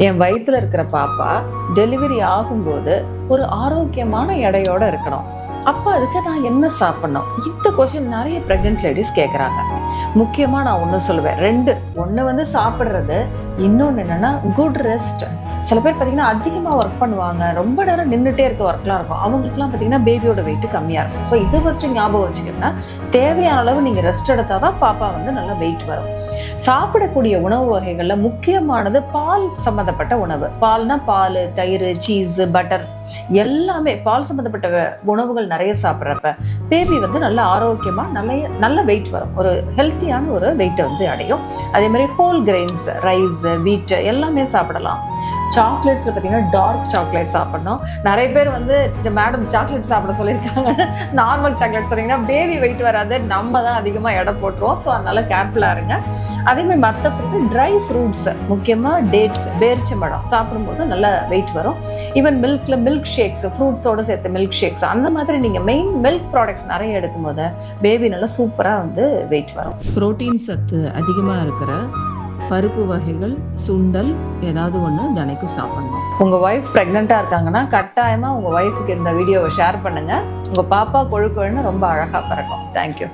என் வயிற்றுல இருக்கிற பாப்பா டெலிவரி ஆகும்போது ஒரு ஆரோக்கியமான எடையோட இருக்கணும். அப்போ அதுக்கு நான் என்ன சாப்பிடணும்? இந்த கொஸ்டின் நிறைய ப்ரெக்னென்ட் லேடிஸ் கேட்குறாங்க. முக்கியமாக நான் ஒன்று சொல்லுவேன், ஒன்று வந்து சாப்பிட்றது, இன்னொன்று என்னென்னா குட் ரெஸ்ட். சில பேர் பார்த்தீங்கன்னா அதிகமாக ஒர்க் பண்ணுவாங்க, ரொம்ப நேரம் நின்றுட்டே இருக்க ஒர்க்லாம் இருக்கும். அவங்களுக்குலாம் பார்த்தீங்கன்னா பேபியோட வெயிட் கம்மியாக இருக்கும். ஸோ இது ஃபஸ்ட்டு ஞாபகம் வச்சுக்கிட்டா, தேவையான அளவு நீங்கள் ரெஸ்ட் எடுத்தால் தான் பாப்பா வந்து நல்லா வெயிட் வரும். சாப்பிடக்கூடிய உணவு வகைகளில் முக்கியமானது பால் சம்மந்தப்பட்ட உணவு. பால்னா பால், தயிர், சீஸ், பட்டர் எல்லாமே பால் சம்மந்தப்பட்ட உணவுகள் நிறைய சாப்பிட்றப்ப பேபி வந்து நல்ல ஆரோக்கியமாக நல்ல வெயிட் வரும். ஒரு ஹெல்த்தியான ஒரு வெயிட்டை வந்து அடையும். அதே மாதிரி ஹோல் கிரெயின்ஸ், ரைஸ், வீட் எல்லாமே சாப்பிடலாம். சாக்லேட்ஸில் பார்த்தீங்கன்னா டார்க் சாக்லேட் சாப்பிடணும். நிறைய பேர் வந்து மேடம் சாக்லேட் சாப்பிட சொல்லியிருக்காங்க, நார்மல் சாக்லேட் சொன்னீங்கன்னா பேபி வெயிட் வராது, நம்ம தான் அதிகமாக எடை போட்டுருவோம். ஸோ அதனால கேர்ஃபுல்லாக இருங்க. அதேமாதிரி மற்ற ஃப்ரூட், ட்ரை ஃப்ரூட்ஸ், முக்கியமாக டேட்ஸ், பேரிச்சம்பழம் சாப்பிடும்போது நல்ல வெயிட் வரும். ஈவன் மில்க் ஷேக்ஸ், ஃப்ரூட்ஸோடு சேர்த்து மில்க் ஷேக்ஸ், அந்த மாதிரி நீங்கள் மெயின் மில்க் ப்ராடக்ட்ஸ் நிறைய எடுக்கும்போது பேபி நல்லா சூப்பராக வந்து வெயிட் வரும். புரோட்டீன் சத்து அதிகமாக இருக்கிற பருப்பு வகைகள், சுண்டல் ஏதாவது ஒன்று தினைக்கும் சாப்பிடணும். உங்கள் ஒய்ஃப் ப்ரெக்னெண்ட்டாக இருக்காங்கன்னா கட்டாயமாக உங்கள் ஒய்ஃபுக்கு இந்த வீடியோவை ஷேர் பண்ணுங்கள். உங்கள் பாப்பா கொழுன்னு ரொம்ப அழகாக பிறக்கும். தேங்க்யூ.